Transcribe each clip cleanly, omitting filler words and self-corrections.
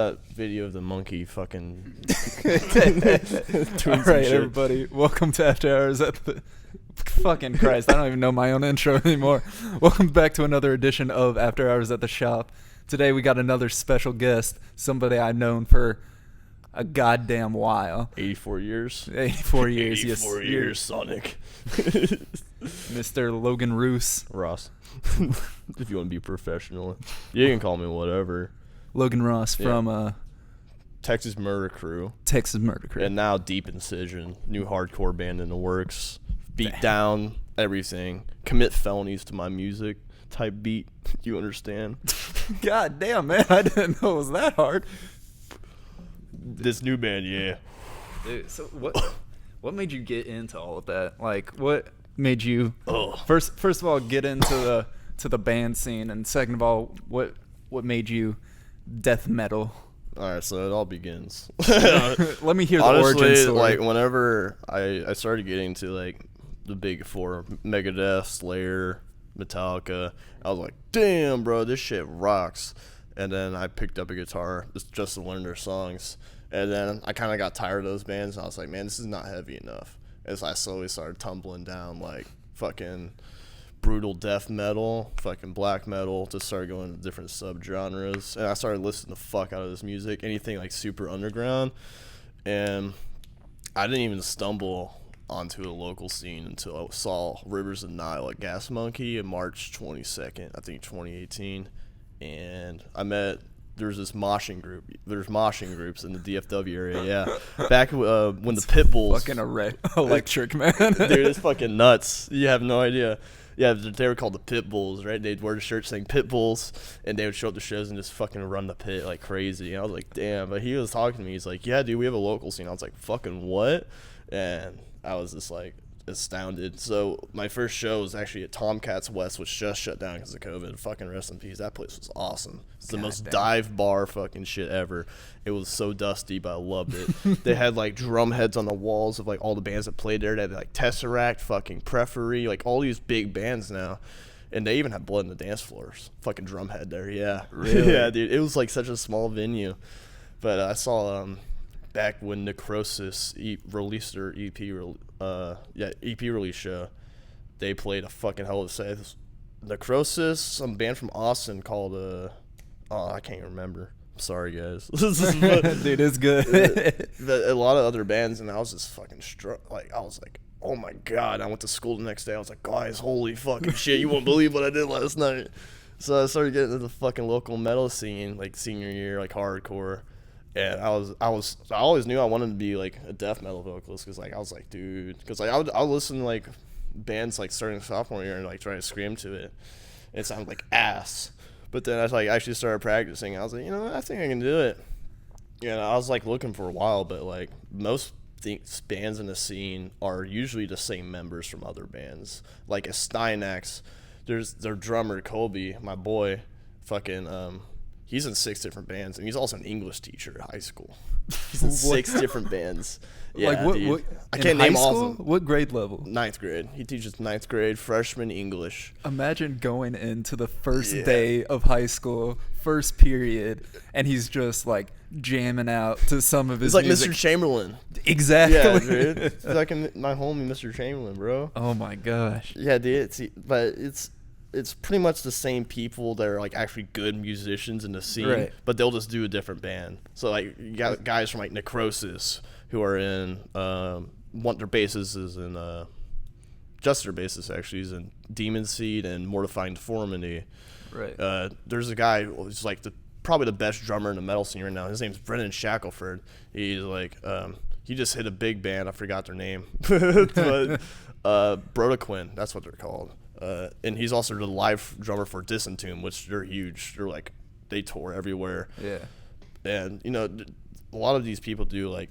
That video of the monkey fucking All right, everybody, welcome to After Hours at the fucking Christ. I don't even know my own intro anymore. Welcome back to another edition of After Hours at the Shop. Today we got another special guest, somebody I've known for a goddamn while. 84 years. 84 years, 84 years, Sonic. Mr. Logan Roas. Ross. If you want to be professional. You can call me whatever. Logan Roas from Texas Murder Crew. Texas Murder Crew. And now Deep Incision, new hardcore band in the works. Beat down, everything. Commit felonies to my music type beat. You understand? God damn, man. I didn't know it was that hard. This new band, yeah. Dude, so what made you get into all of that? Like, what made you first of all get into the band scene, and second of all, what made you death metal? All right, so it all begins. Let me hear the Honestly, origin story. like whenever I started getting to like the big four, Megadeth, Slayer, Metallica, I was like, damn, bro, this shit rocks. And then I picked up a guitar just to learn their songs. And then I kind of got tired of those bands, and I was like, man, this is not heavy enough. As I slowly started tumbling down like fucking brutal death metal, fucking black metal, just started going to different subgenres, and I started listening the fuck out of this music, anything like super underground. And I didn't even stumble onto a local scene until I saw Rivers of Nile at Gas Monkey in March 22nd, I think 2018, and I met. There's this moshing group. There's moshing groups in the DFW area. Yeah, back when the Pitbulls. Fucking electric, man. Dude, it's fucking nuts. You have no idea. Yeah, they were called the Pitbulls, right? They'd wear the shirt saying Pitbulls, and they would show up to shows and just fucking run the pit like crazy. And I was like, damn. But he was talking to me. He's like, yeah, dude, we have a local scene. I was like, fucking what? And I was just like astounded. So my first show was actually at Tomcats West, which just shut down because of COVID. Fucking rest in peace. That place was awesome. It's the most dive bar fucking shit ever. It was so dusty, but I loved it. They had like drum heads on the walls of like all the bands that played there. They had like Tesseract, fucking Preferee, like all these big bands now. And they even had blood in the dance floors. Fucking drum head there, yeah. Really? Yeah, dude. It was like such a small venue. But I saw back when Necrosis released their EP release show, they played a fucking hell of a set. Necrosis, some band from Austin called I can't remember. Sorry, guys. Dude, it's good. A lot of other bands, and I was just fucking struck. Like, I was like, oh my god. I went to school the next day. I was like, guys, holy fucking shit, you won't believe what I did last night. So I started getting into the fucking local metal scene, like senior year, like hardcore. And I always knew I wanted to be like a death metal vocalist, because like I was like, dude, because like I would listen to like bands like starting sophomore year and like trying to scream to it. It sounded like ass. But then I like actually started practicing. I was like, you know what, I think I can do it. Yeah, I was like looking for a while, but like most bands in the scene are usually the same members from other bands. Like at Steinax, there's their drummer Colby, my boy, fucking he's in 6 different bands, and he's also an English teacher at high school. He's in 6 different bands. Yeah, like what, dude. what I can't name all of them. What grade level? 9th grade. He teaches 9th grade freshman English. Imagine going into the first day of high school, first period, and he's just like jamming out to some of his It's like music. Mr. Chamberlain. Exactly. Yeah, dude. It's like my homie Mr. Chamberlain, bro. Oh my gosh. Yeah, dude. But it's pretty much the same people that are like actually good musicians in the scene, right, but they'll just do a different band. So like you got guys from like Necrosis who are in one their bassist is in just their bassist actually is in Demon Seed and Mortifying Deformity. Right. There's a guy who's like probably the best drummer in the metal scene right now. His name's Brendan Shackelford. He's like he just hit a big band. I forgot their name, but Brodequin, that's what they're called. And he's also the live drummer for Disentomb, which they're huge. They're like, they tour everywhere. Yeah. And, you know, a lot of these people do like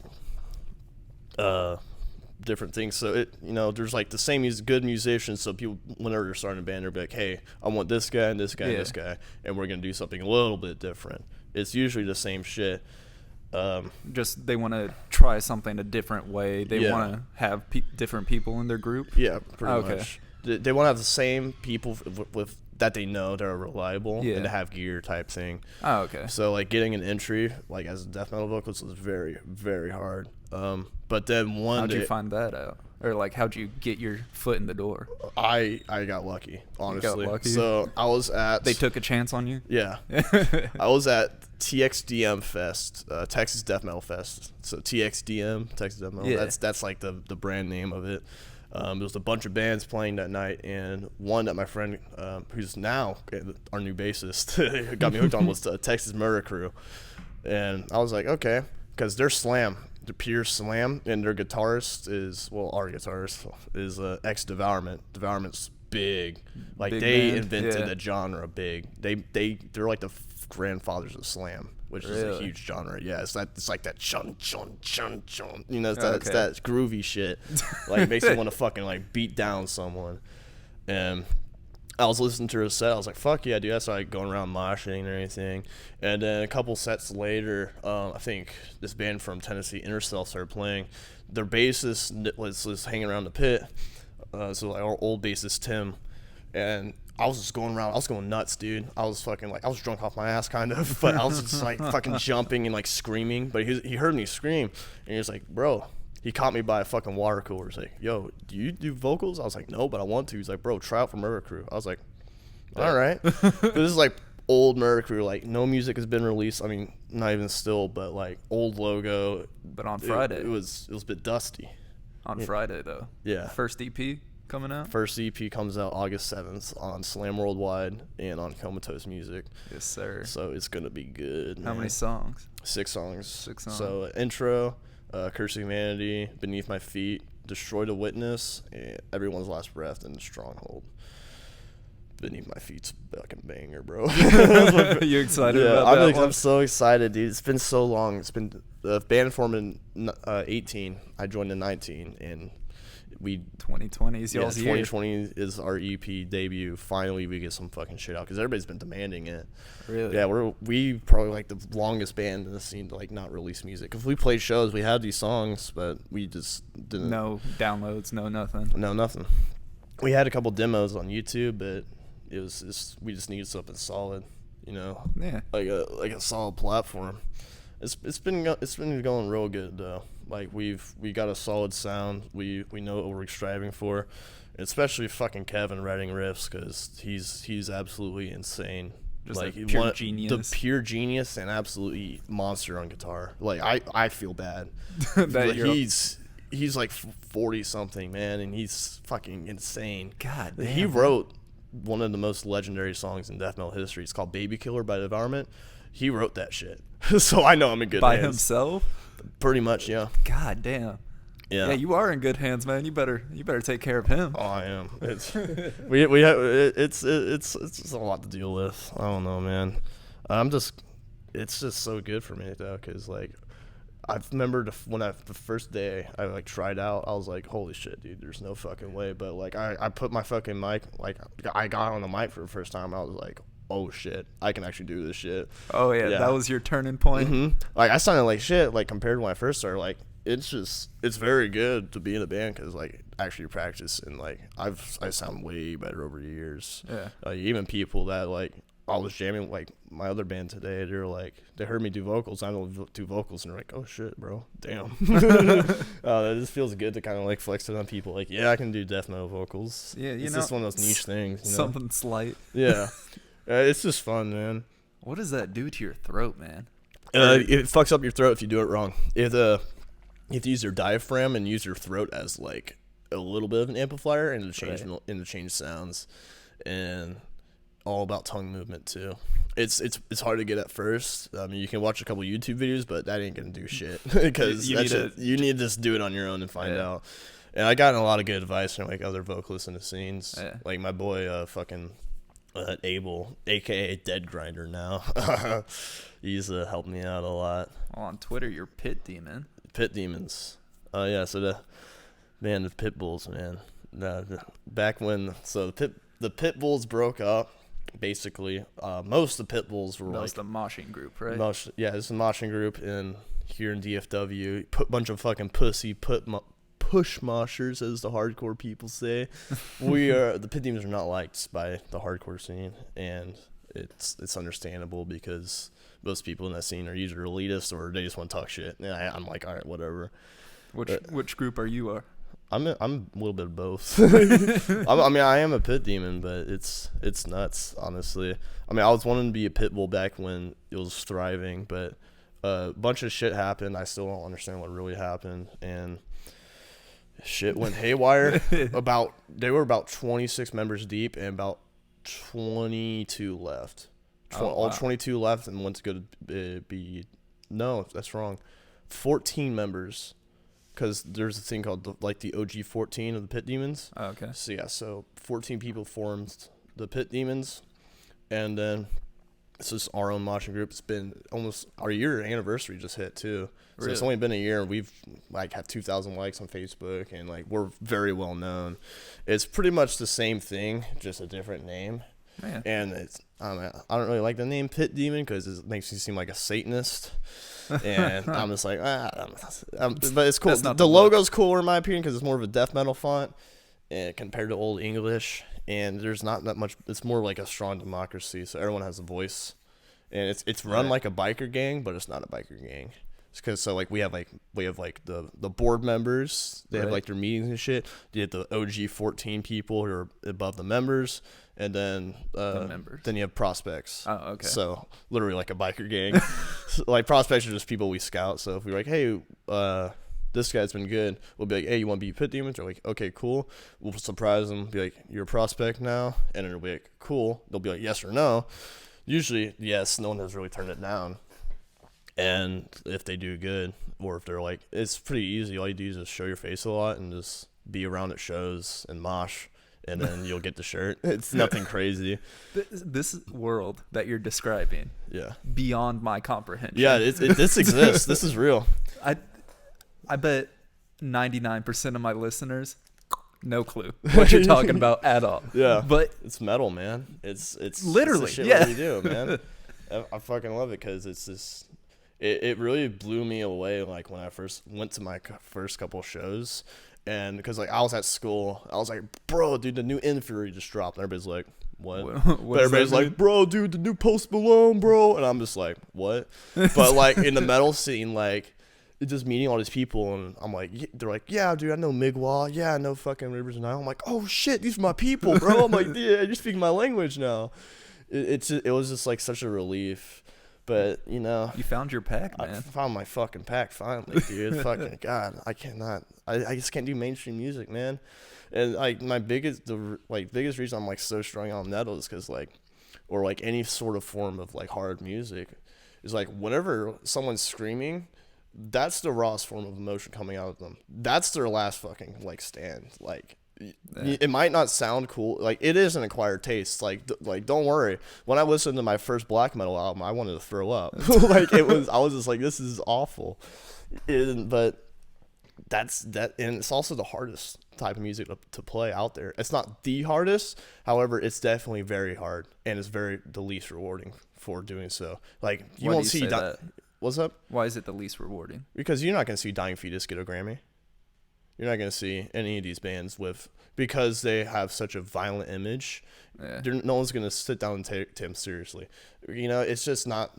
different things. So, there's like the same good musicians. So people, whenever they're starting a band, they're like, hey, I want this guy and this guy and this guy. And we're going to do something a little bit different. It's usually the same shit. Just they want to try something a different way. They want to have different people in their group. Yeah, pretty much. They want to have the same people with that they know they're reliable Yeah. and to have gear type thing. Oh, okay. So like getting an entry like as a death metal vocalist was very, very hard. But then how'd you find that out? Or like how'd you get your foot in the door? I got lucky, honestly. got lucky? So I was at They took a chance on you? Yeah. I was at TXDM Fest, Texas Death Metal Fest. So TXDM, Texas Death Metal. Yeah. That's like the brand name of it. There was a bunch of bands playing that night, and one that my friend, who's now our new bassist, got me hooked on was the Texas Murder Crew. And I was like, okay, because they're slam. They're pure slam, and their guitarist is, well, our guitarist is ex-Devourment. Devourment's big. Like, Big they band, invented yeah. a genre big. They're like the grandfathers of slam, which is a Really? huge genre. Yeah, it's like that chun chun chun chun. You know, it's Okay. that groovy shit. Like, makes you want to fucking like beat down someone. And I was listening to her set. I was like, fuck yeah, dude. That's like going around moshing or anything. And then a couple sets later, I think this band from Tennessee, Intercell, started playing. Their bassist was hanging around the pit. So like our old bassist, Tim. And I was just going around. I was going nuts, dude. I was fucking like, I was drunk off my ass kind of. But I was just like fucking jumping and like screaming. But he heard me scream. And he was like, bro. He caught me by a fucking water cooler. He's like, yo, do you do vocals? I was like, no, but I want to. He's like, bro, try out for Murder Crew. I was like, all right. This is like old Murder Crew. Like, no music has been released. I mean, not even still, but like old logo. But on Friday. It was a bit dusty. On Friday, though. Yeah. First EP coming out? First EP comes out August 7th on Slam Worldwide and on Comatose Music. Yes, sir. So it's going to be good. How man. many songs? 6 songs. 6 songs. So intro, Curse of Humanity, Beneath My Feet, Destroy the Witness, and Everyone's Last Breath, and Stronghold. Beneath My Feet's a fucking banger, bro. You excited about that one? I'm so excited, dude. It's been so long. It's been the band formed in 18. I joined in 19, and 2020 is y'all's year. 2020 is our EP debut. Finally, we get some fucking shit out because everybody's been demanding it. Really? Yeah, we probably like the longest band in the scene to like not release music. If we played shows, we had these songs, but we just didn't. No downloads, no nothing. No, nothing. We had a couple demos on YouTube, but we just needed something solid, you know. Yeah. Like a solid platform. It's been going real good though. Like we got a solid sound. We know what we're striving for, especially fucking Kevin writing riffs because he's absolutely insane. Just like a pure genius. The pure genius and absolutely monster on guitar. Like I feel bad. That Like, you're- he's like 40 something, man, and he's fucking insane. God damn. He wrote one of the most legendary songs in death metal history. It's called Baby Killer by Devourment. He wrote that shit. So I know I'm in good by hands. himself. Pretty much, yeah. God damn. Yeah. Yeah, you are in good hands, man. You better take care of him. Oh, I am. It's we have it's just a lot to deal with. I don't know, man. It's just so good for me though, cause like I remember the first day I like tried out, I was like, holy shit, dude, there's no fucking way. But like I put my fucking mic, like I got on the mic for the first time. I was like, oh shit, I can actually do this shit. Oh yeah, that was your turning point. Mm-hmm. Like I sounded like shit, like compared to when I first started. Like it's very good to be in a band because like actually practice and like I sound way better over the years. Yeah. Even people that like I was jamming like my other band today, they're like they heard me do vocals. I don't do vocals, and they're like, oh shit, bro, damn. It just feels good to kind of like flex it on people. Like yeah, I can do death metal vocals. Yeah, it's just one of those niche things. You know? Something slight. Yeah. It's just fun, man. What does that do to your throat, man? It fucks up your throat if you do it wrong. You have to use your diaphragm and use your throat as like a little bit of an amplifier and to change sounds, and all about tongue movement too. It's hard to get at first. I mean, you can watch a couple YouTube videos, but that ain't gonna do shit because you need to just do it on your own and find out. And I got a lot of good advice from like other vocalists in the scenes, like my boy Abel, aka Dead Grinder now. He's helped me out a lot. Well, on Twitter, you're Pit Demon. Pit Demons. Yeah, so the Pit Bulls, man. Back when the Pit Bulls broke up, basically, most of the Pit Bulls were the moshing group, right? It's a moshing group here in DFW. Bunch of fucking pussy push moshers, as the hardcore people say. The pit demons are not liked by the hardcore scene, and it's understandable because most people in that scene are either elitist or they just want to talk shit. And I'm like, all right, whatever. Which group are you? I'm a little bit of both. I am a pit demon, but it's nuts, honestly. I mean, I was wanting to be a pit bull back when it was thriving, but a bunch of shit happened. I still don't understand what really happened, and shit went haywire. They were about 26 members deep, and about 22 left. All 22 left, and went to go to no, that's wrong. 14 members. Because there's a thing called the OG 14 of the Pit Demons. Oh, okay. So 14 people formed the Pit Demons, and then it's just our own moshing group. It's been almost our year anniversary just hit too. So It's only been a year, and we've had 2,000 likes on Facebook, and we're very well known. It's pretty much the same thing, just a different name. Man. And I don't really like the name Pit Demon because it makes you seem like a Satanist. And I'm just like, but it's cool. The logo's cooler in my opinion because it's more of a death metal font compared to Old English. And there's not that much. It's more like a strong democracy, so everyone has a voice. And it's run like a biker gang, but it's not a biker gang. It's because we have the board members. They have their meetings and shit. You have the OG 14 people who are above the members. And then then you have prospects. Oh, okay. So literally like a biker gang. Prospects are just people we scout. So if we're like, hey, this guy's been good, we'll be like, hey, you want to be Pit Demons? They're like, okay, cool. We'll surprise them. Be like, you're a prospect now, and it'll be like, cool. They'll be like, yes or no. Usually, yes. No one has really turned it down. And if they do good, or if they're like, it's pretty easy. All you do is just show your face a lot and just be around at shows and mosh. And then you'll get the shirt. It's nothing crazy. This world that you're describing, beyond my comprehension. Yeah, this exists. This is real. I bet 99% of my listeners, no clue what you're talking about at all. Yeah, but it's metal, man. It's literally it's the shit we do, man. I fucking love it because it's just. It really blew me away. When I first went to my first couple shows. And because I was at school, I was like, bro, dude, the new Inferi just dropped. And everybody's like, what? But everybody's like, bro, dude, the new Post Malone, bro. And I'm just like, what? But in the metal scene, just meeting all these people, and I'm like, they're like, yeah, dude, I know Migwa, yeah, I know fucking Rivers and Nile. I'm like, oh shit, these are my people, bro. I'm like, yeah, you're speaking my language now. It was just such a relief. But, you found your pack, man. I found my fucking pack finally, dude. Fucking God, I cannot. I just can't do mainstream music, man. And my biggest reason I'm so strong on metal is because or any sort of form of hard music is whenever someone's screaming, that's the rawest form of emotion coming out of them. That's their last fucking stand. It might not sound cool. It is an acquired taste. Don't worry. When I listened to my first black metal album, I wanted to throw up. I was just like, this is awful. But that's that, and it's also the hardest type of music to play out there. It's not the hardest, however, it's definitely very hard, and it's the least rewarding for doing so. You won't see that. What's up? Why is it the least rewarding? Because you're not going to see Dying Fetus get a Grammy. You're not going to see any of these bands because they have such a violent image. Yeah. No one's going to sit down and take them seriously. It's just not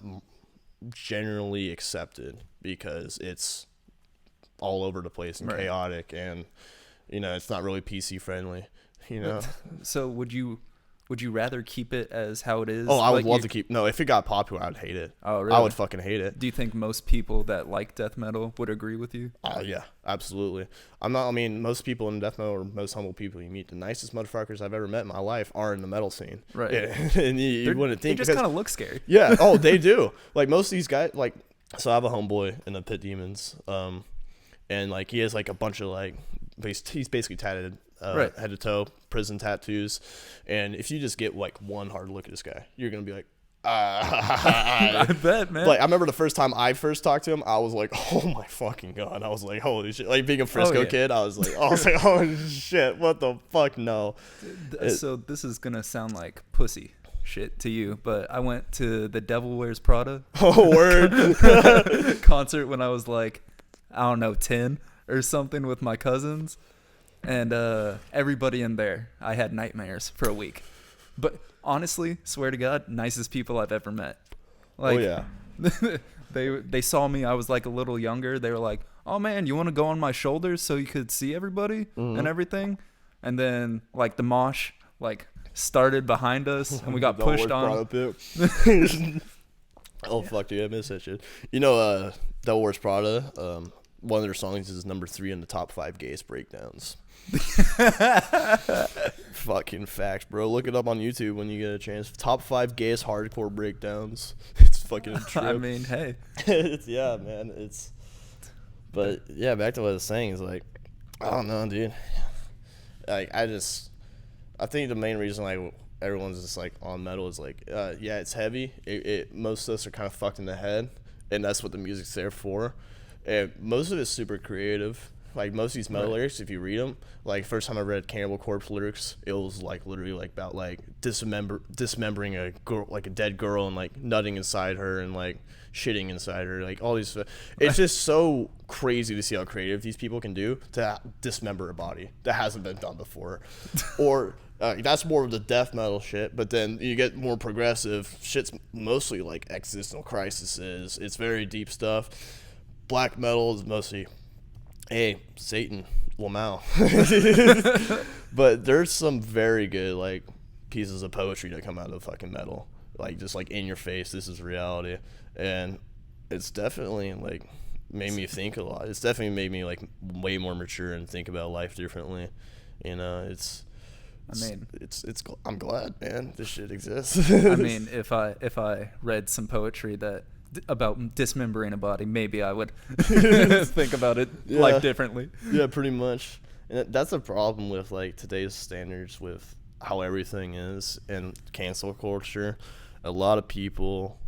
generally accepted because it's all over the place and chaotic, and it's not really PC friendly. So would you rather keep it as how it is? Oh, I would love to keep. No, if it got popular, I'd hate it. Oh, really? I would fucking hate it. Do you think most people that like death metal would agree with you? Yeah, absolutely. Most people in death metal are most humble people you meet. The nicest motherfuckers I've ever met in my life are in the metal scene. Right. Yeah. And you wouldn't think. They just kind of look scary. Yeah. Oh, they do. Most of these guys, so I have a homeboy in the Pit Demons, and he has a bunch of he's basically tatted. Head to toe, prison tattoos, and if you just get one hard look at this guy, you're gonna be like, I bet, man. I remember the first time I first talked to him, I was like, oh my fucking God. I was like, holy shit. Being a Frisco kid, I was like, oh shit, what the fuck, no. So this is gonna sound like pussy shit to you, but I went to the Devil Wears Prada word concert when I was 10 or something with my cousins, and everybody in there, I had nightmares for a week. But honestly, swear to God, nicest people I've ever met. Like, oh yeah. they saw me. I was like a little younger. They were like, "Oh man, you want to go on my shoulders so you could see everybody and everything?" And then like the mosh like started behind us, and we got pushed on. Oh fuck, dude, I miss that shit. You know, Devil Wears Prada. One of their songs is number 3 in the top 5 gayest breakdowns. Fucking facts, bro. Look it up on YouTube when you get a chance. Top 5 gayest hardcore breakdowns. It's fucking true. I mean, hey. Yeah, man. But yeah, back to what I was saying is like, I don't know, dude. Like, I think the main reason like everyone's just like on metal is like, yeah, it's heavy. Most of us are kind of fucked in the head, and that's what the music's there for. And most of it's super creative. Like most of these metal lyrics, if you read them, like first time I read Cannibal Corpse lyrics, it was like literally like about like dismembering a girl, like a dead girl, and like nutting inside her and like shitting inside her, like all these. It's just so crazy to see how creative these people can do to dismember a body that hasn't been done before, or. That's more of the death metal shit, but then you get more progressive shit's mostly like existential crises. It's very deep stuff. Black metal is mostly, hey, Satan, Lamau. But there's some very good like pieces of poetry that come out of fucking metal, like just like in your face. This is reality, and it's definitely like made me think a lot. It's definitely made me like way more mature and think about life differently. You know, I'm glad, man, this shit exists. I mean, if I read some poetry that about dismembering a body, maybe I would think about it like differently. Yeah, pretty much. And that's a problem with like today's standards with how everything is and cancel culture. A lot of people,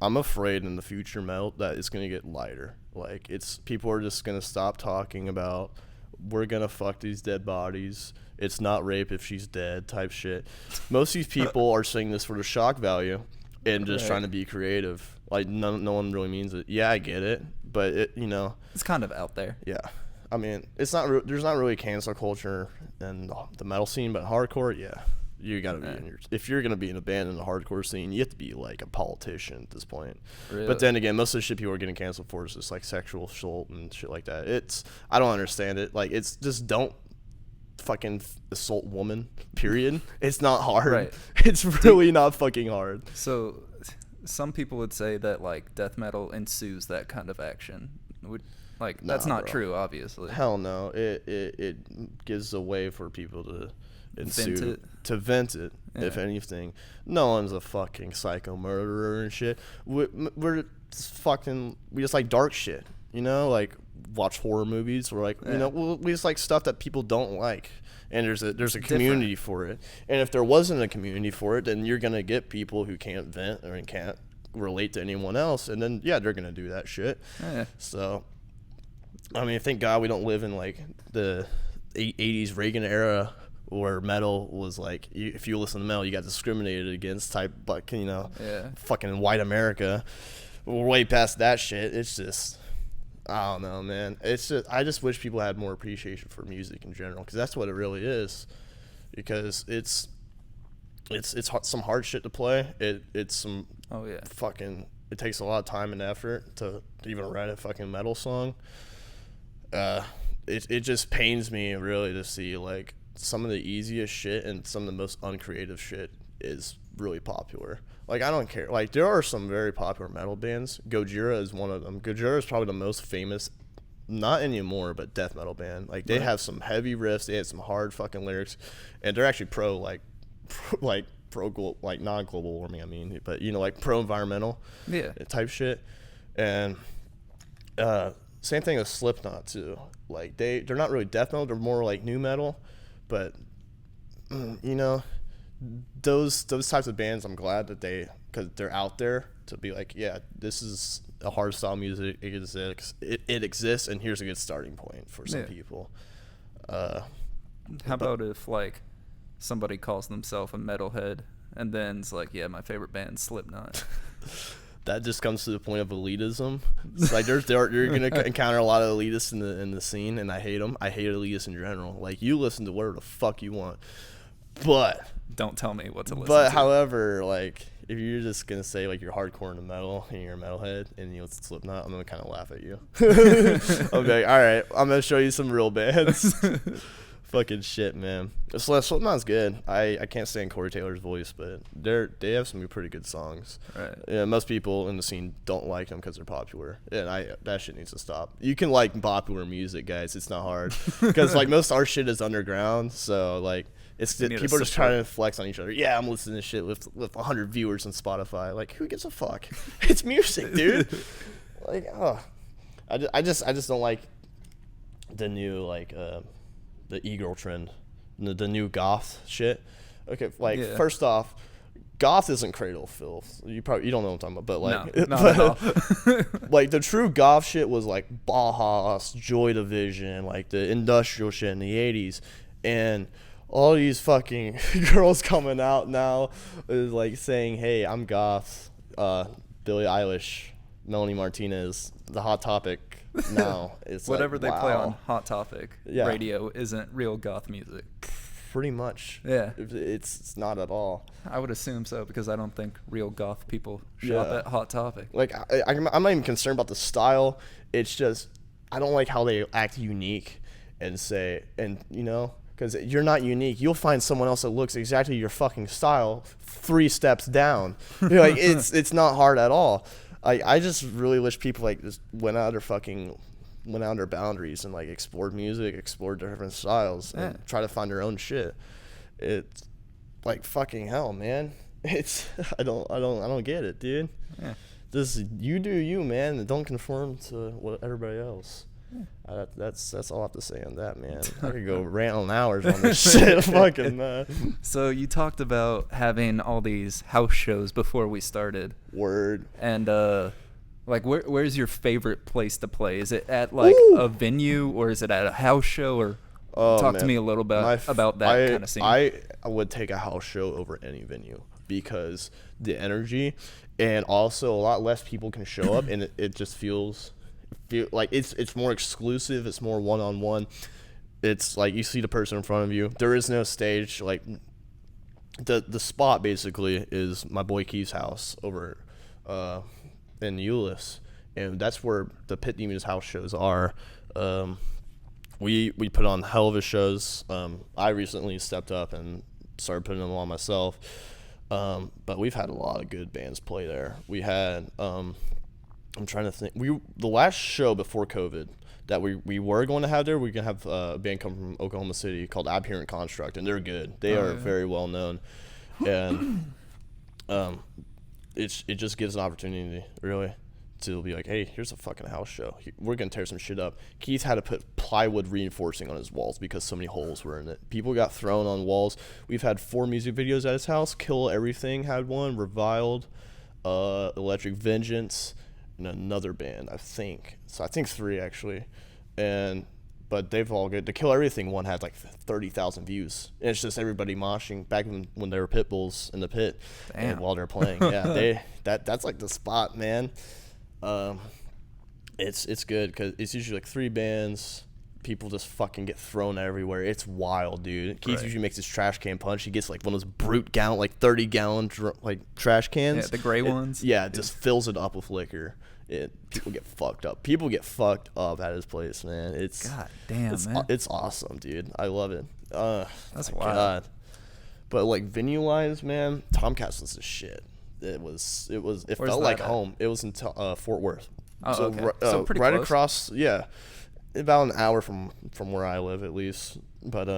I'm afraid in the future metal that it's gonna get lighter. Like people are just gonna stop talking about we're gonna fuck these dead bodies. It's not rape if she's dead type shit. Most of these people are saying this for the shock value and just trying to be creative. Like no one really means it. Yeah, I get it, but it's kind of out there. Yeah, I mean, it's not. There's not really cancel culture in the metal scene, but hardcore, yeah, you gotta be if you're gonna be in a band in the hardcore scene, you have to be like a politician at this point. Really? But then again, most of the shit people are getting canceled for is just like sexual assault and shit like that. I don't understand it. Like it's just don't fucking assault woman, period. It's not hard. Right. It's really not fucking hard. So some people would say that like death metal ensues that kind of action. That's not true, obviously. Hell no. It gives a way for people to vent it, if anything. No one's a fucking psycho murderer and shit. We just like dark shit, like watch horror movies. We're like, we just like stuff that people don't like, and there's a community for it. And if there wasn't a community for it, then you're gonna get people who can't vent or can't relate to anyone else, and then they're gonna do that shit. So I mean, thank God we don't live in like the 80s Reagan era where metal was like, if you listen to metal, you got discriminated against type, but fucking white America. We're way past that shit. It's just, I don't know, man. It's just, I just wish people had more appreciation for music in general, because that's what it really is. Because it's some hard shit to play. It's some fucking. It takes a lot of time and effort to even write a fucking metal song. It just pains me really to see like some of the easiest shit and some of the most uncreative shit is really popular. Like, I don't care. Like, there are some very popular metal bands. Gojira is one of them. Gojira is probably the most famous, not anymore, but death metal band. Like, they have some heavy riffs. They have some hard fucking lyrics, and they're actually non-global warming. I mean, but like pro-environmental, type shit. And same thing with Slipknot too. Like they're not really death metal. They're more like nu metal, but those types of bands, I'm glad that because they're out there to be like, yeah, this is a hard style music. It exists, and here's a good starting point for some people. How about if like somebody calls themselves a metalhead and then's like, yeah, my favorite band's Slipknot? that just comes to the point of elitism. It's like you're gonna encounter a lot of elitists in the scene, and I hate them. I hate elitists in general. Like, you listen to whatever the fuck you want, but don't tell me what to listen to. But however, like, if you're just gonna say like you're hardcore into metal and you're a metalhead and you listen to Slipknot, I'm gonna kind of laugh at you. I'll be like, all right, I'm gonna show you some real bands. Fucking shit, man. Slipknot's good. I can't stand Corey Taylor's voice, but they have some pretty good songs. Right. Yeah, most people in the scene don't like them because they're popular, and that shit needs to stop. You can like popular music, guys. It's not hard because like most our shit is underground, so like people are just trying to flex on each other. Yeah, I'm listening to shit with 100 viewers on Spotify. Like, who gives a fuck? It's music, dude. Like, I just don't like the new like the e-girl trend, the new goth shit. Okay, like, first off, goth isn't Cradle of Filth. You don't know what I'm talking about, but like, no, not at all. Like, the true goth shit was like Bauhaus, Joy Division, like the industrial shit in the 80s, and all these fucking girls coming out now is like saying, hey, I'm goth. Billie Eilish, Melanie Martinez, the Hot Topic. Now it's whatever like, they wow. play on Hot Topic radio isn't real goth music. Pretty much. Yeah. It's not at all. I would assume so, because I don't think real goth people shop at Hot Topic. Like, I'm not even concerned about the style. It's just, I don't like how they act unique and say, and you know, because you're not unique. You'll find someone else that looks exactly your fucking style 3 steps down. You're like, it's not hard at all. I just really wish people like just went out their boundaries and like explored music, explored different styles, and try to find their own shit. It's like, fucking hell, man. It's I don't get it, dude. Yeah. Just you do you, man, and don't conform to what everybody else. That's all I have to say on that, man. I could go rant on hours on this shit. Fucking man. So you talked about having all these house shows before we started. Word. And like, where's your favorite place to play? Is it at like a venue, or is it at a house show? Or talk to me a little bit about that kind of scene. I would take a house show over any venue because the energy, and also a lot less people can show up, and it just feels like it's more exclusive. It's more one-on-one. It's like you see the person in front of you. There is no stage. Like, the spot basically is my boy Keith's house over in Euless, and that's where the Pit Demons house shows are. We put on hell of a shows. I recently stepped up and started putting them on myself, but we've had a lot of good bands play there. We had I'm trying to think. The last show before COVID that we were going to have there, we're going to have a band come from Oklahoma City called Abhorrent Construct, and they're good. They are very well known. And it just gives an opportunity, really, to be like, hey, here's a fucking house show. We're going to tear some shit up. Keith had to put plywood reinforcing on his walls because so many holes were in it. People got thrown on walls. We've had 4 music videos at his house. Kill Everything had one. Reviled, Electric Vengeance, and another band, I think. So I think 3 actually. But they've all good. The Kill Everything one had like 30,000 views. And it's just everybody moshing back when they were pit bulls in the pit. And while they're playing. Yeah, that's like the spot, man. It's good because it's usually like 3 bands. People just fucking get thrown everywhere. It's wild, dude. Keith usually makes his trash can punch. He gets like one of those brute gallon, like 30-gallon like trash cans. Yeah, the gray ones. Yeah, it just fills it up with liquor. People get fucked up. People get fucked up at his place, man. God damn, man. It's awesome, dude. I love it. That's wild. God. But like venue wise, man, Tomcats was the shit. It felt like home. It was in Fort Worth. Oh, so, okay. So pretty right close. Across, about an hour from where I live at least. But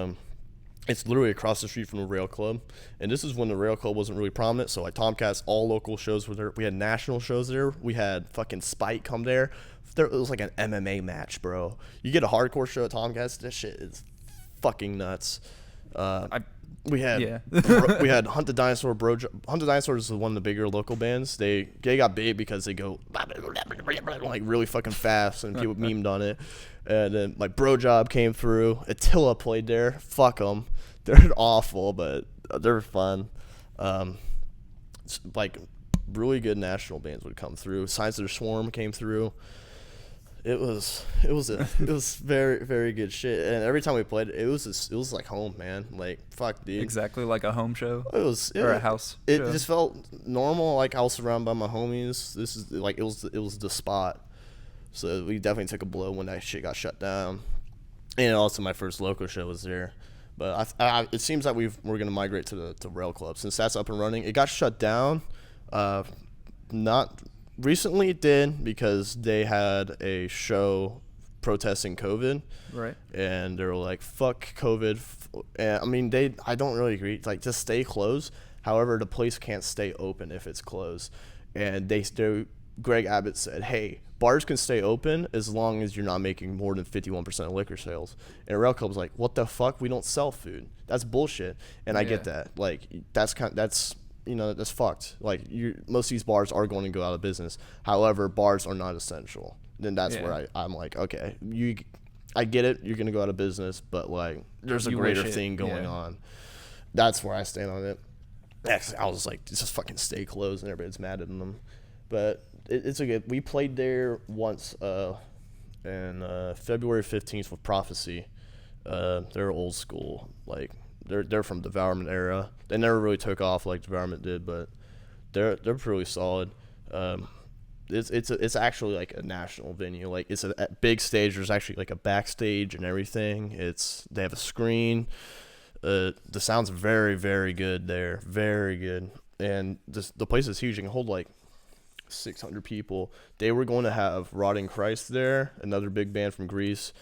it's literally across the street from the Rail Club, and this is when the Rail Club wasn't really prominent. So like Tomcats, all local shows were there. We had national shows there. We had fucking Spike come there. It was like an MMA match, bro. You get a hardcore show at Tomcats, this shit is fucking nuts. We had we had Hunt the Dinosaur, Bro. Hunt the Dinosaur is one of the bigger local bands. They got big because they go like really fucking fast, and people memed on it. And then like Bro Job came through. Attila played there. Fuck them. They're awful, but they're fun. Like really good national bands would come through. Signs of the Swarm came through. It was very, very good shit. And every time we played, it was like home, man. Like, fuck, dude. Exactly like a home show. Or a house. It show. just felt normal. Like I was surrounded by my homies. This is like it was the spot. So we definitely took a blow when that shit got shut down. And also my first local show was there. But it seems like we're gonna migrate to Rail Club since that's up and running. It got shut down. Not recently, it did because they had a show protesting COVID. Right. And they were like, "Fuck COVID." And I mean, I don't really agree. Like, just stay closed. However, the place can't stay open if it's closed. And Greg Abbott said, "Hey, bars can stay open as long as you're not making more than 51% of liquor sales." And Rail Club's like, "What the fuck? We don't sell food. That's bullshit." And I get that. Like, that's fucked. Like, most of these bars are going to go out of business. However, bars are not essential. Then that's where I'm like, okay, I get it. You're going to go out of business, but like, there's a greater thing going on. That's where I stand on it. I was like, just fucking stay closed, and everybody's mad at them. But it's a good. We played there once in February 15th with Prophecy. They're old school. Like, they're from Devourment era. They never really took off like Devourment did, but they're pretty solid. It's actually like a national venue. Like, it's a big stage. There's actually like a backstage and everything. They have a screen. The sound's very, very good there. Very good. And the place is huge. It can hold like 600 people. They were going to have Rotting Christ there, another big band from Greece.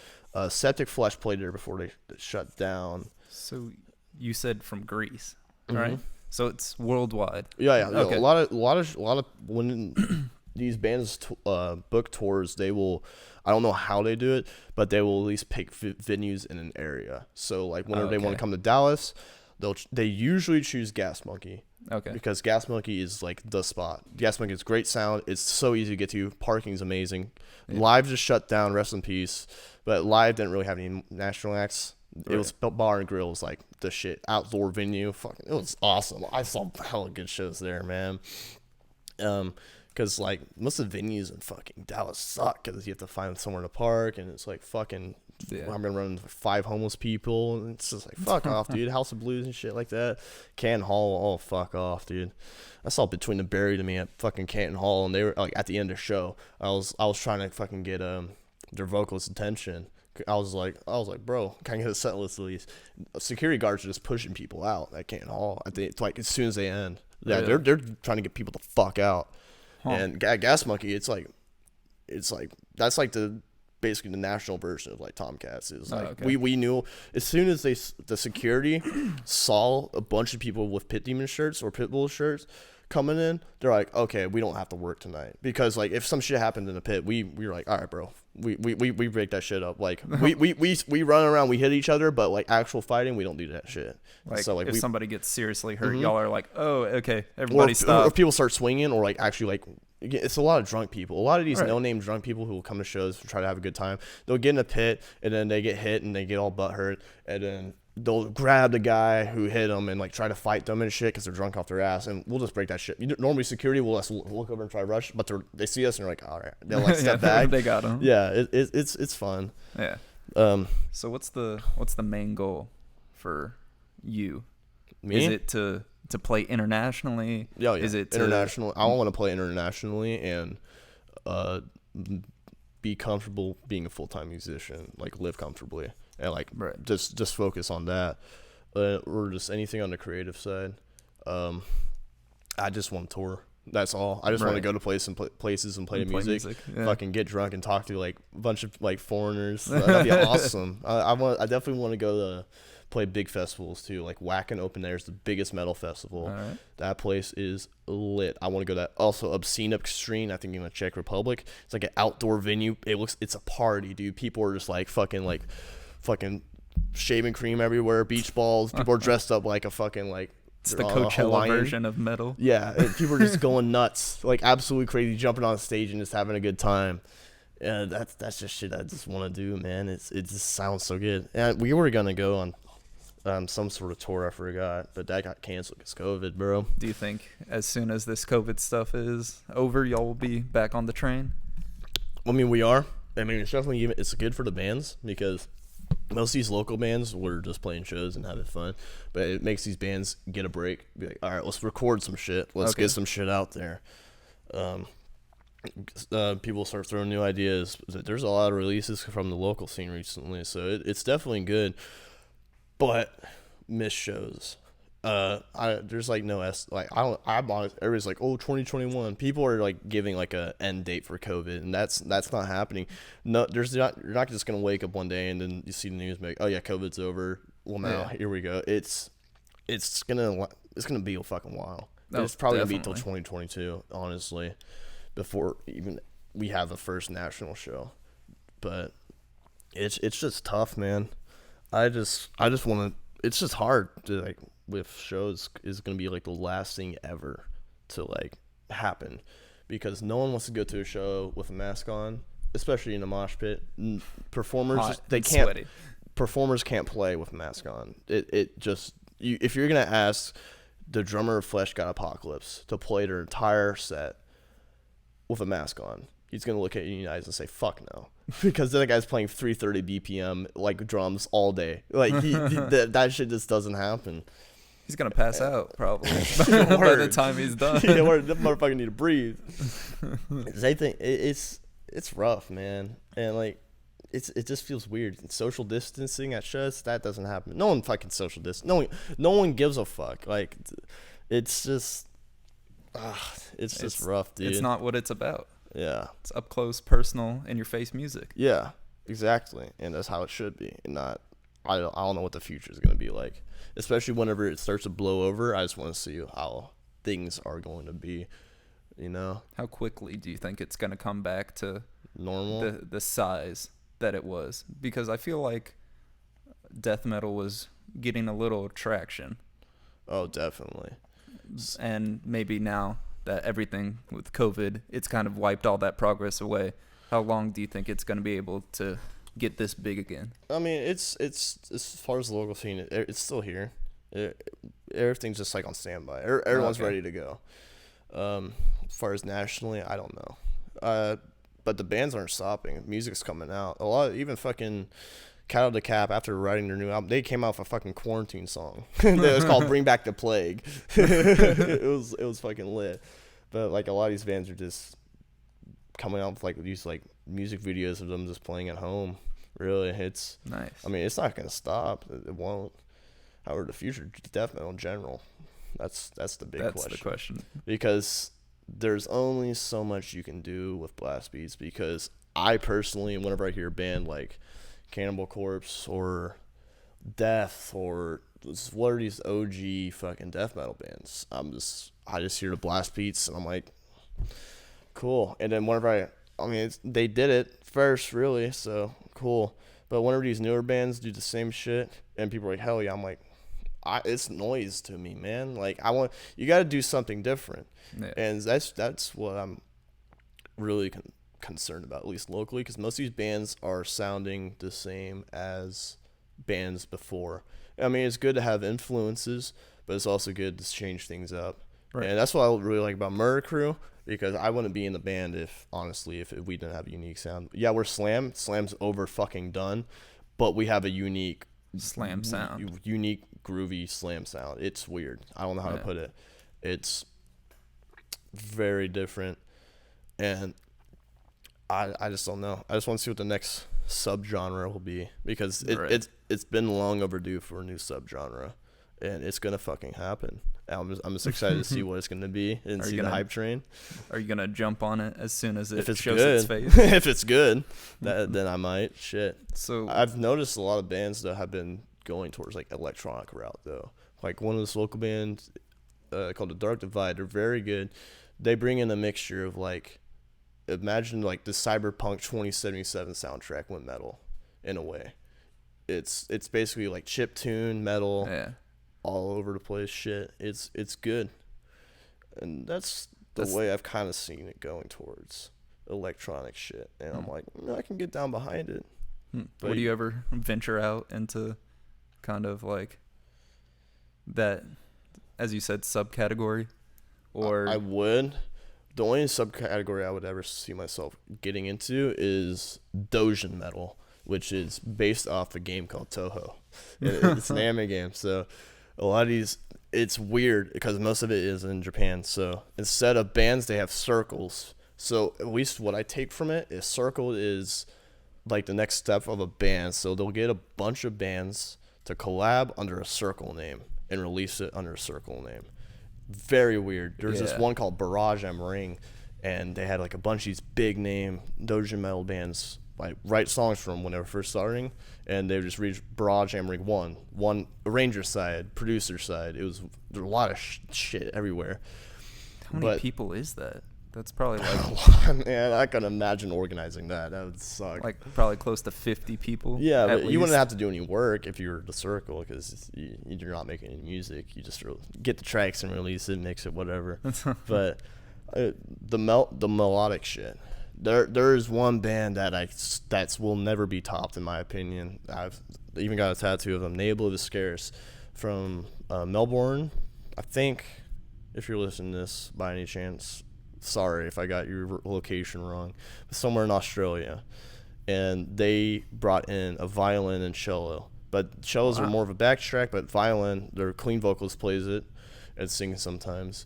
Septic Flesh played there before they shut down. So you said from Greece, right? So it's worldwide. Yeah. Okay. A lot of when these bands book tours, they will. I don't know how they do it, but they will at least pick venues in an area. So like whenever they want to come to Dallas, they usually choose Gas Monkey. Okay. Because Gas Monkey is like the spot. Gas Monkey is great sound. It's so easy to get to. Parking's amazing. Yeah. Live just shut down. Rest in peace. But Live didn't really have any national acts. It was Bar and Grill was like the shit. Outdoor venue. Fucking, it was awesome. I saw hella good shows there, man. Because like most of the venues in fucking Dallas suck because you have to find somewhere to park, and it's like fucking. I've been running 5 homeless people, and it's just like, fuck off, dude. House of Blues and shit like that. Canton Hall, fuck off, dude. I saw Between the Buried to me at fucking Canton Hall, and they were like at the end of the show. I was trying to fucking get their vocalist attention. I was like, bro, can I get a set list at least? Security guards are just pushing people out at Canton Hall. Like as soon as they end, they're trying to get people the fuck out. And Gas Monkey, it's like that's like basically the national version of like Tomcats. Is like we knew as soon as the security saw a bunch of people with Pit Demon shirts or Pitbull shirts coming in, they're like, okay, we don't have to work tonight, because like if some shit happened in the pit, we were like, all right, bro, we break that shit up. Like we run around, we hit each other, but like actual fighting, we don't do that shit. Like, so like if somebody gets seriously hurt, y'all are like, oh, okay, everybody stop. Or if people start swinging, or like actually like. It's a lot of drunk people. A lot of these no-name drunk people who will come to shows and try to have a good time. They'll get in a pit, and then they get hit, and they get all butthurt, and then they'll grab the guy who hit them and like try to fight them and shit because they're drunk off their ass, and we'll just break that shit. Normally security will just look over and try to rush, but they see us and they're like, all right, they'll like step back. They got them. Yeah, it's fun. Yeah. So what's the main goal for you? Me? Is it to play internationally? Yeah. Is it international? I want to play internationally and be comfortable being a full-time musician, like live comfortably, and like just focus on that, or just anything on the creative side. I just want to tour. That's all. I just want to go to places and play music. Yeah. Fucking get drunk and talk to like a bunch of like foreigners. That'd be awesome. I definitely want to go to play big festivals too. Like Wacken Open Air is the biggest metal festival. Right. That place is lit. I want to go to that. Also, Obscene Extreme, I think in the Czech Republic. It's like an outdoor venue. It's a party, dude. People are just like fucking shaving cream everywhere, beach balls. People are dressed up like a fucking like. It's the Coachella version of metal. Yeah, people are just going nuts, like absolutely crazy, jumping on stage and just having a good time. And that's just shit I just want to do, man. It just sounds so good. And we were gonna go on some sort of tour I forgot, but that got canceled because COVID, bro. Do you think as soon as this COVID stuff is over, y'all will be back on the train? I mean, we are. I mean, it's definitely it's good for the bands because most of these local bands were just playing shows and having fun, but it makes these bands get a break. Be like, all right, let's record some shit. Let's get some shit out there. People start throwing new ideas. There's a lot of releases from the local scene recently, so it's definitely good. But missed shows. There's like no I'm honest. Everybody's like, oh, 2021. People are like giving like a end date for COVID, and that's not happening. No, you're not just gonna wake up one day and then you see the news make, oh yeah, COVID's over. Well, now here we go. It's gonna be a fucking while. It's probably gonna be till 2022, honestly, before even we have the first national show. But it's just tough, man. I just want to. It's just hard to like. With shows is going to be like the last thing ever to like happen, because no one wants to go to a show with a mask on, especially in a mosh pit. Performers performers can't play with a mask on. It just if you're going to ask the drummer of Flesh God Apocalypse to play their entire set with a mask on, he's going to look at you in the eyes and say fuck no. Because that guy's playing 330 BPM like drums all day. Like that shit just doesn't happen. He's gonna pass out probably by the time he's done. Yeah, that motherfucker need to breathe. I think it's rough, man, and like it just feels weird. Social distancing at shows, that doesn't happen. No one fucking social distance. No one gives a fuck. Like it's just rough, dude. It's not what it's about. Yeah, it's up close, personal, in your face music. Yeah, exactly, and that's how it should be, and not. I don't know what the future is going to be like, especially whenever it starts to blow over. I just want to see how things are going to be, you know? How quickly do you think it's going to come back to normal? The size that it was? Because I feel like death metal was getting a little traction. Oh, definitely. And maybe now that everything with COVID, it's kind of wiped all that progress away. How long do you think it's going to be able to get this big again? I mean, it's as far as the local scene, it's still here. Everything's just like on standby. Everyone's ready to go. As far as nationally, I don't know. But the bands aren't stopping. Music's coming out. A lot, even fucking Cattle to Cap, after writing their new album, they came out with a fucking quarantine song. It was called "Bring Back the Plague." It was fucking lit. But like a lot of these bands are just coming out with like these like music videos of them just playing at home. Really, it's nice. I mean, it's not gonna stop. It won't. However, the future death metal in general, that's the big question. That's the question. Because there's only so much you can do with blast beats. Because I personally, whenever I hear a band like Cannibal Corpse or Death or what are these OG fucking death metal bands, I just hear the blast beats and I'm like, cool. And then whenever they did it first, really, so cool. But whenever these newer bands do the same shit and people are like, hell yeah, I'm like, it's noise to me, man. Like you got to do something different, and that's what I'm really concerned about, at least locally, because most of these bands are sounding the same as bands before. I mean, it's good to have influences, but it's also good to change things up. Right. And that's what I really like about Murder Crew, because I wouldn't be in the band if we didn't have a unique sound. Yeah, we're Slam. Slam's over fucking done, but we have a unique Slam sound. Unique groovy Slam sound. It's weird. I don't know how to put it. It's very different, and I just don't know. I just want to see what the next subgenre will be, because it's been long overdue for a new subgenre, and it's gonna fucking happen. I'm just excited to see what it's gonna be and see the hype train. Are you gonna jump on it as soon as it shows good. its face? If it's good, then I might. Shit. So I've noticed a lot of bands that have been going towards like electronic route though. Like one of this local bands called The Dark Divide. They're very good. They bring in a mixture of like, imagine like the Cyberpunk 2077 soundtrack went metal in a way. It's basically like chiptune metal. Yeah. All over the place shit. It's good, and that's the way I've kind of seen it going towards electronic shit, and I'm like, I can get down behind it. Would you ever venture out into kind of like that, as you said, subcategory? Or I would. The only subcategory I would ever see myself getting into is Doujin metal, which is based off a game called Toho. It's an anime game, so a lot of these, it's weird because most of it is in Japan. So instead of bands, they have circles. So at least what I take from it is circle is like the next step of a band. So they'll get a bunch of bands to collab under a circle name and release it under a circle name. Very weird. There's this one called Barrage M Ring, and they had like a bunch of these big name doujin metal bands like write songs from when they were first starting, and they would just read Barrage M Ring one arranger side, producer side. There was a lot of shit everywhere. How many people is that? That's probably like a lot, man. I can imagine organizing that. That would suck. Like probably close to 50 people. Yeah, but you wouldn't have to do any work if you were the circle because you're not making any music. You just get the tracks and release it, mix it, whatever. But the melodic shit. There is one band that will never be topped in my opinion. I've even got a tattoo of them. Nabla the Scarce from Melbourne. I think if you're listening to this by any chance. Sorry if I got your location wrong, but somewhere in Australia, and they brought in a violin and cello. But cellos are more of a backtrack, but violin, their clean vocalist plays it and sings sometimes.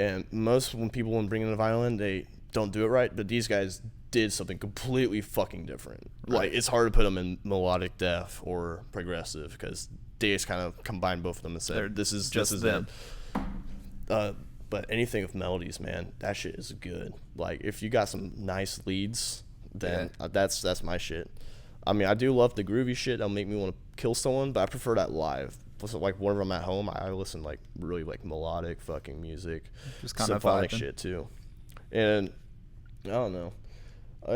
And when people bring in a violin, they don't do it right, but these guys did something completely fucking different. Right. Like it's hard to put them in melodic death or progressive because they just kind of combine both of them and said, "This is them." But anything with melodies, man, that shit is good. Like, if you got some nice leads, then that's my shit. I mean, I do love the groovy shit that'll make me want to kill someone, but I prefer that live. So, like, whenever I'm at home, I listen, like, really, like, melodic fucking music. Just kind of symphonic shit, too. And, I don't know.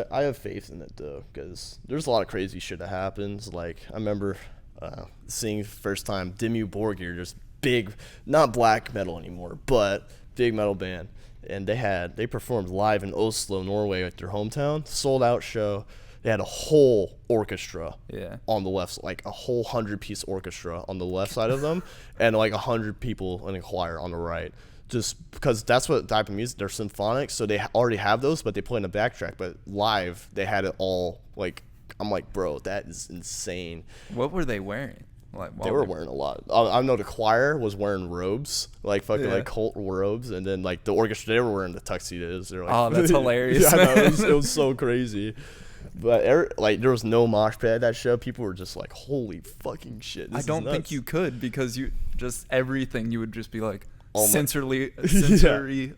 I have faith in it, though, because there's a lot of crazy shit that happens. Like, I remember seeing first time Dimmu Borgir, just big, not black metal anymore, but big metal band, and they performed live in Oslo, Norway, at their hometown, sold out show. They had a whole orchestra on the left, like a whole 100-piece orchestra on the left side of them, and like 100 people in a choir on the right. Just because that's what type of music, they're symphonic, so they already have those, but they play in a backtrack. But live, they had it all. Like, I'm like, bro, that is insane. What were they wearing? They were wearing a lot. I know the choir was wearing robes, like fucking like cult robes, and then like the orchestra, they were wearing the tuxedos. They're like, oh, that's hilarious. Yeah, I know, it was so crazy. But like there was no mosh pit at that show. People were just like, holy fucking shit. This I don't is nuts. think you could because you just everything you would just be like sensory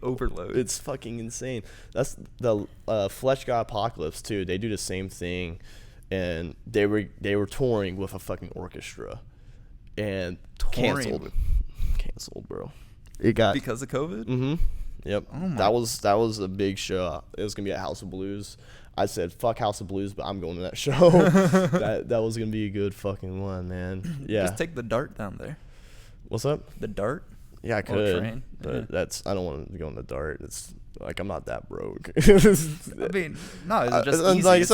overload. It's fucking insane. That's the Flesh God Apocalypse too. They do the same thing. And they were touring with a fucking orchestra, and canceled, bro. It got because of COVID. Mm-hmm. Yep. Oh that was a big show. It was gonna be at House of Blues. I said fuck House of Blues, but I'm going to that show. that was gonna be a good fucking one, man. Yeah. Just take the Dart down there. What's up? The Dart. Yeah, I could. Train. But I don't want to go on the Dart. It's like I'm not that broke. I mean, no, it's just easy. Like, it's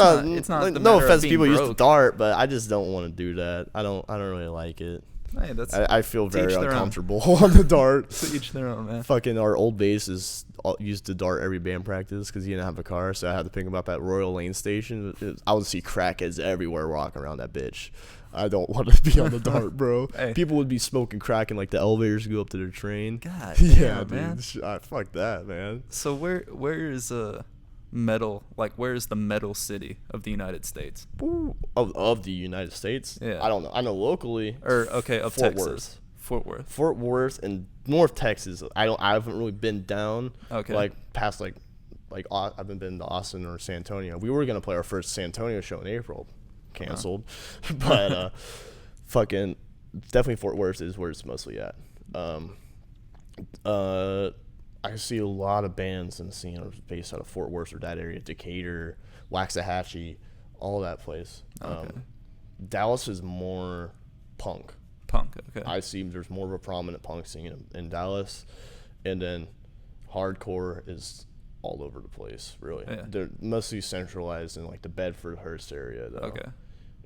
not like, the no matter offense of to people being who use the Dart, but I just don't want to do that. I don't really like it. Hey, I feel very uncomfortable on the Dart. To each their own, man. Fucking our old bassist used the Dart every band practice because he didn't have a car, so I had to pick him up at Royal Lane Station. I would see crackheads everywhere walking around that bitch. I don't want to be on the Dart, bro. Hey. People would be smoking crack in like the elevators go up to their train. God damn, yeah, man. Dude, fuck that, man. So where is metal? Like, where is the metal city of the United States? Of the United States? Yeah. I don't know. I know locally. Of Fort Texas. Worth. Fort Worth and North Texas. I haven't really been down. Okay. Like past like I haven't been to Austin or San Antonio. We were gonna play our first San Antonio show in April. Canceled. But fucking definitely Fort Worth is where it's mostly at. I see a lot of bands in the scene based out of Fort Worth or that area, Decatur, Waxahachie, all that place. Okay. Dallas is more punk. Okay. I see there's more of a prominent punk scene in Dallas, and then hardcore is all over the place, really. Yeah. They're mostly centralized in like the Bedford-Hurst area, though. Okay.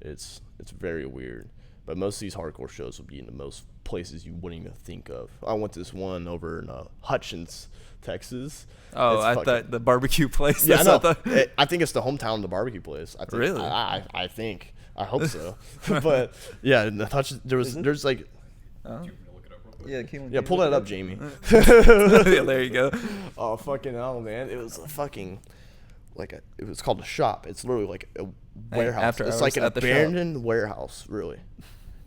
It's very weird, but most of these hardcore shows will be in the most places you wouldn't even think of. I went to this one over in Hutchins, Texas. Oh, I thought the barbecue place. Yeah, I know. I think it's the hometown of the barbecue place. I think. Really? I think. I hope so. But yeah, in the Hutchins, there's like. Yeah, pull that up, Jamie. Yeah, there you go. Oh, fucking hell, man. It was a fucking, it was called a shop. It's literally like a warehouse. It's like an abandoned warehouse, really.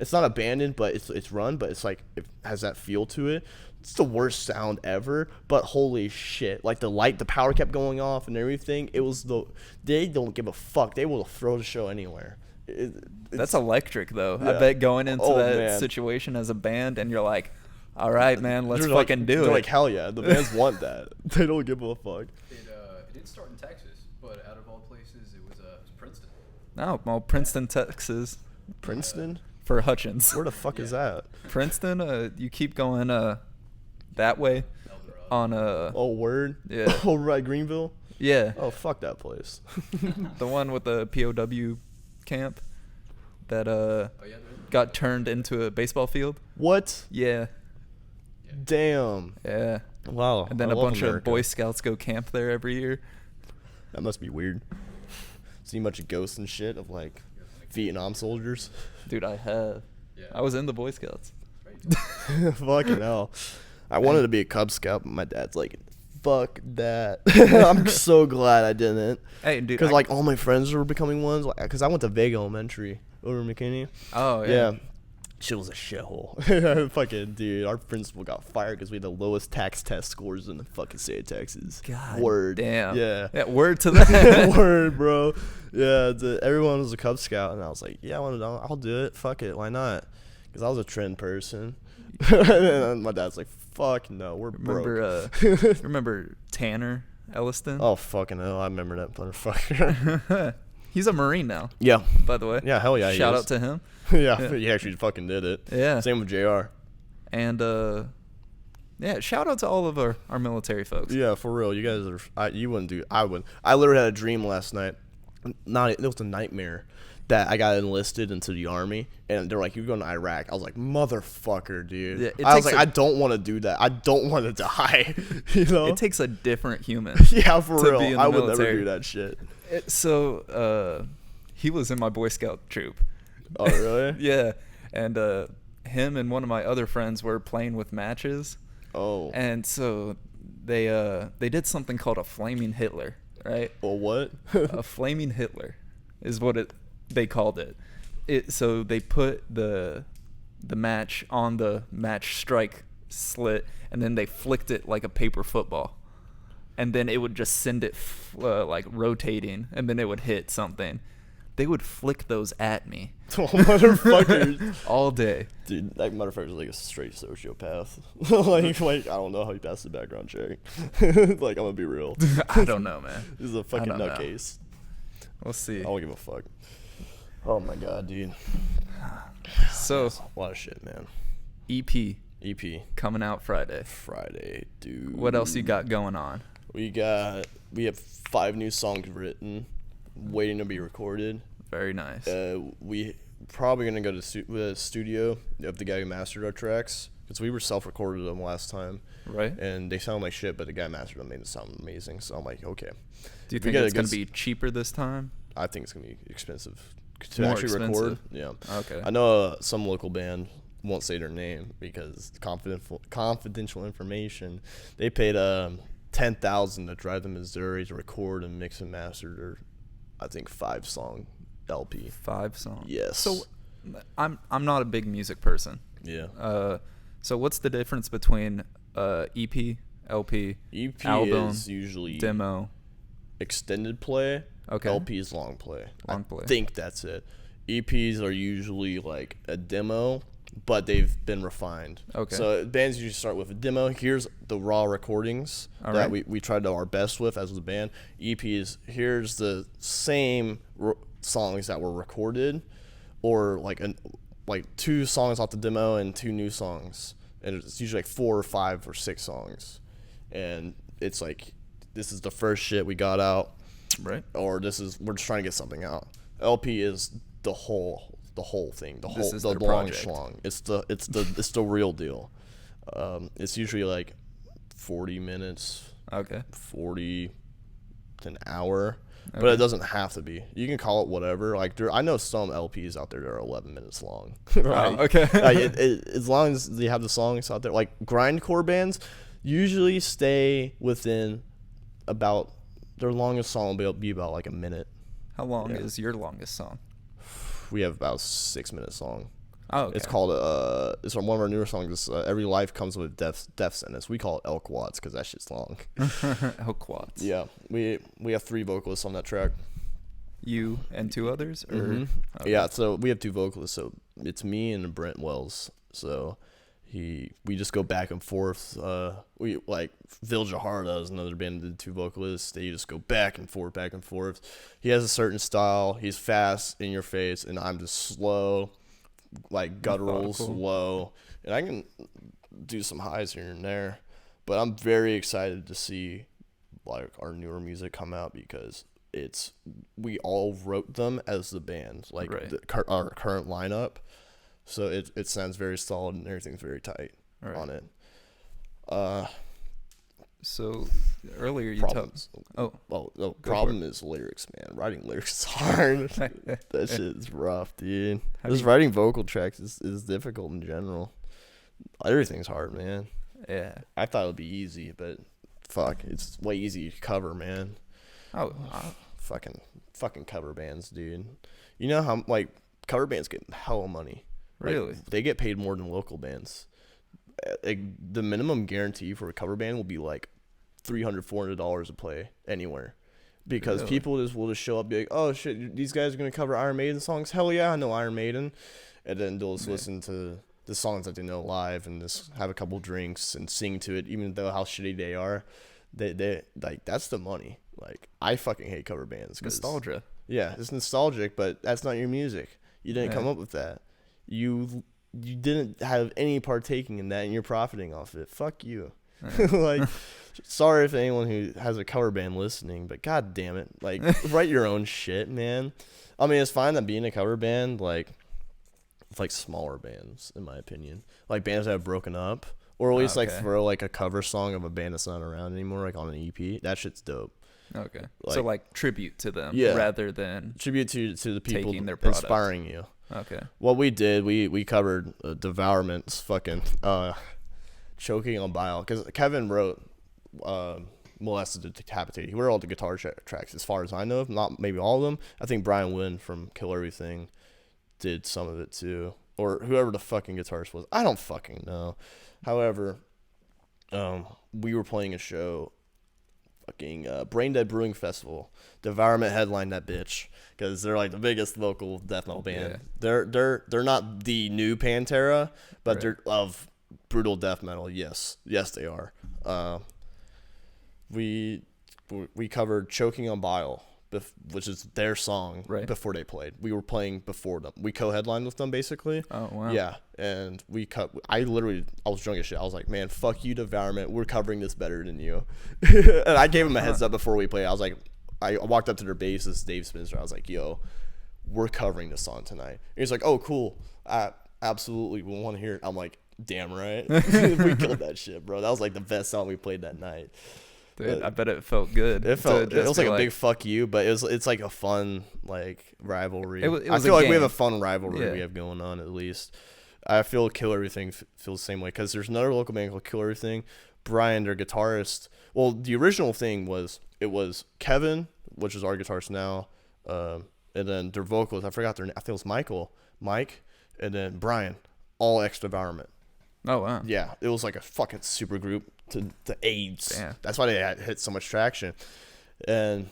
It's not abandoned, but it's run, but it's like, it has that feel to it. It's the worst sound ever, but holy shit. Like the power kept going off and everything. They don't give a fuck. They will throw the show anywhere. That's electric, though. Yeah. I bet going into that situation as a band and you're like, all right, man, let's fucking do it. They're like, hell yeah, the bands want that. They don't give a fuck. It did start in Texas, but out of all places, it was Princeton. No, well, Princeton, Texas. Princeton? For Hutchins. Where the fuck is that? Princeton, you keep going that way on Oh, word? Yeah. Oh, right, Greenville? Yeah. Oh, fuck that place. The one with the POW camp that got turned into a baseball field. What? Yeah. Damn. Yeah. Wow. And then a bunch of Boy Scouts go camp there every year. That must be weird. See a bunch of ghosts and shit of like Vietnam soldiers. Dude, I have. Yeah. I was in the Boy Scouts. Fucking hell. I wanted to be a Cub Scout, but my dad's like, fuck that. I'm so glad I didn't. Hey, dude. Because like all my friends were becoming ones. Because I went to Vega Elementary over in McKinney. Oh, yeah. Shit was a shithole. Fucking dude, our principal got fired because we had the lowest tax test scores in the fucking state of Texas. God word. Damn. Yeah. Word to that. Word, bro. Yeah. Everyone was a Cub Scout, and I was like, yeah, I'll do it. Fuck it. Why not? Because I was a trend person. And my dad's like, fuck no, we're broke. Remember Tanner Elliston? Oh, fucking hell. I remember that motherfucker. He's a Marine now. Yeah. By the way. Yeah, hell yeah. Shout out to him. Yeah, he actually fucking did it. Yeah. Same with JR. And yeah, shout out to all of our military folks. Yeah, for real. You guys are. You wouldn't do. I wouldn't. I literally had a dream last night. It was a nightmare that I got enlisted into the army, and they're like, "You're going to Iraq." I was like, "Motherfucker, dude!" Yeah, I was like, "I don't want to do that. I don't want to die." You know, it takes a different human. Yeah, for real. I would never do that shit. He was in my Boy Scout troop. Oh, really? Yeah. And him and one of my other friends were playing with matches. Oh. And so they did something called a flaming Hitler, right? Well, what? A flaming Hitler is what they called it. So they put the match on the match strike slit, and then they flicked it like a paper football. And then it would just send it like rotating, and then it would hit something. They would flick those at me. Oh, motherfuckers. All day. Dude, that motherfucker's like a straight sociopath. like I don't know how he passed the background check. Like, I'm gonna be real. I don't know, man. This is a fucking nutcase. We'll see. I don't give a fuck. Oh my god, dude. So, a lot of shit, man. EP coming out Friday. Dude. What else you got going on? We have 5 new songs written, waiting to be recorded. Very nice. We probably gonna go to the studio of the guy who mastered our tracks, because we were self-recorded them last time, right? And they sound like shit, but the guy mastered them, made it sound amazing. So I'm like, okay. Do you think it's gonna be cheaper this time? I think it's gonna be expensive to actually record. Yeah. Okay. I know some local band, won't say their name because confidential information. They paid $10,000 to drive to Missouri to record and mix and master their, I think, 5-song LP. 5 songs. Yes. So I'm not a big music person. Yeah. So what's the difference between EP, LP, EP album, is usually demo, extended play? Okay. LP is long play. Long play. I think that's it. EPs are usually like a demo, but they've been refined. Okay. So bands usually start with a demo. Here's the raw recordings that we tried our best with as a band. EPs, here's the same songs that were recorded, or like 2 songs off the demo and 2 new songs. And it's usually like 4 or 5 or 6 songs. And it's like, this is the first shit we got out. Right. Or we're just trying to get something out. LP is the whole the whole thing, the This is long project. schlong. It's the real deal. It's usually like 40 minutes, Okay. 40 to an hour, but Okay. it doesn't have to be. You can call it whatever. Like I know some LPs out there that are 11 minutes long. Like, okay. like as long as they have the songs out there, like grindcore bands usually stay within about their longest song will be about like a minute. How long Yeah. is your longest song? We have about a 6-minute song. Oh, okay. It's called it's one of our newer songs. Every life comes with death sentence. We call it Elk Watts because that shit's long. Quads. Yeah, we have 3 vocalists on that track. You and 2 others? Or? Mhm. Okay. Yeah, so we have 2 vocalists. So it's me and Brent Wells. So we just go back and forth. We like Vil Jaharda is another band with 2 vocalists. They just go back and forth, back and forth. He has a certain style. He's fast, in your face, and I'm just slow, like gutturals, Methodical. low, and I can do some highs here and there. But I'm very excited to see like our newer music come out because we all wrote them as the band, like Right. our current lineup. So it sounds very solid and everything's very tight Right. on it. So earlier you talked. Problems. Oh, Well, the for problem is lyrics, man. Writing lyrics is hard. That shit is rough, dude. How Just do you- writing vocal tracks is difficult in general. Everything's hard, man. yeah. I thought it would be easy, but fuck, it's way easier to cover, man. Oh, Fucking cover bands, dude. You know how like cover bands get hella money. Like, really? they get paid more than local bands. Like, the minimum guarantee for a cover band will be like $300-$400 a play anywhere, because Really? people will just show up and be like, oh shit, these guys are gonna cover Iron Maiden songs. Hell yeah, I know Iron Maiden, and then they'll just Yeah. listen to the songs that they know live and just have a couple drinks and sing to it, even though how shitty they are. They like that's the money. Like I fucking hate cover bands. Nostalgia. Yeah, it's nostalgic, but that's not your music. You didn't come Yeah. up with that. You didn't have any partaking in that, and you're profiting off it. Fuck you. Like, sorry if anyone who has a cover band listening, but god damn it, like write your own shit, man. I mean, it's fine that being a cover band, like smaller bands, in my opinion, like bands that have broken up, or at least like Okay. throw like a cover song of a band that's not around anymore, like on an EP. That shit's dope. Okay. Like- So like tribute to them Yeah. rather than Tribute to the people Taking their product. inspiring you. okay. What we did, we covered Devourment's fucking Choking on Bile, because Kevin wrote Molested to Decapitate. He wrote all the guitar tracks as far as I know, not maybe all of them. I think Brian Wynn from Kill Everything did some of it too, or whoever the fucking guitarist was. I don't fucking know. However, we were playing a show, fucking Brain Dead Brewing Festival. Devourment headlined that bitch because they're like the biggest local death metal band. Yeah. They're not the new Pantera, but Right. they're of brutal death metal. Yes they are. We covered Choking on Bile, which is their song, Right. before they played. We were playing before them. We co-headlined with them basically. Oh wow. Yeah, and I was drunk as shit. I was like, man, fuck you, Devourment. We're covering this better than you. And I gave him a heads up before we played. I was like, I walked up to their bassist, Dave Spencer. I was like, yo, we're covering this song tonight. And he's like, oh, cool. Absolutely, we want to hear it. I'm like, damn right. We killed that shit, bro. That was like the best song we played that night. Dude, I bet it felt good. It to just was be like a big fuck you, but it's like a fun like rivalry. It was I a feel like we have game. a fun rivalry Yeah. we have going on, at least. I feel Kill Everything feels the same way, because there's another local band called Kill Everything. Brian, their guitarist. Well, the original thing was Kevin, which is our guitarist now, and then their vocalist. I forgot their name. I think it was Mike, and then Brian, all ex-Devourment. Oh wow. Yeah, it was like a fucking super group to AIDS. Damn. That's why they had hit so much traction. And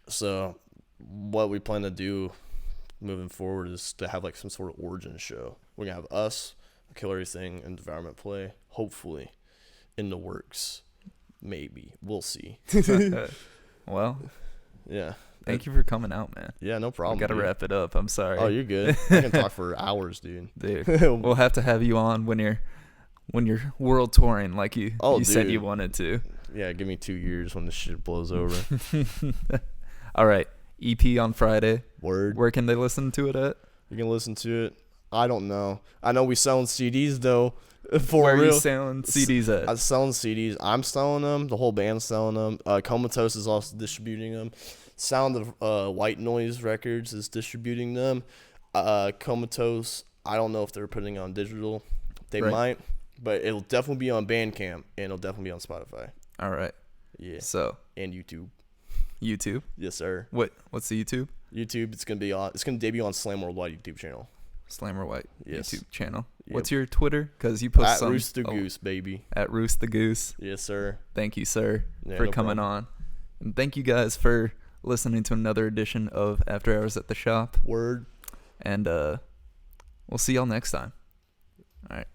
so what we plan to do moving forward is to have like some sort of origin show. We're gonna have us, Kill Everything, and Devourment play, hopefully, in the works. Maybe. We'll see. Well, Yeah. thank you for coming out, man. Yeah, no problem. We gotta dude. wrap it up. I'm sorry. Oh, you're good. I can talk for hours, dude. Dude, we'll have to have you on when you're world touring like you said dude. you wanted to. Yeah, give me 2 years when this shit blows over. All right. EP on Friday. Word. Where can they listen to it at? You can listen to it. I don't know. I know we selling CDs though. For Where real. are you selling CDs at? I'm selling CDs. I'm selling them. The whole band's selling them. Comatose is also distributing them. Sound of White Noise Records is distributing them. Comatose, I don't know if they're putting it on digital. They might, but it'll definitely be on Bandcamp and it'll definitely be on Spotify. All right. Yeah. So. And YouTube. YouTube. Yes, sir. What's the YouTube? YouTube. It's gonna debut on Slam Worldwide YouTube channel. Slammer White YouTube channel. Yep. What's your Twitter? Because you post at Roost the Goose, baby. At Roost the Goose. Yes, sir. Thank you, sir, for coming on. And thank you guys for listening to another edition of After Hours at the Shop. Word. And we'll see y'all next time. All right.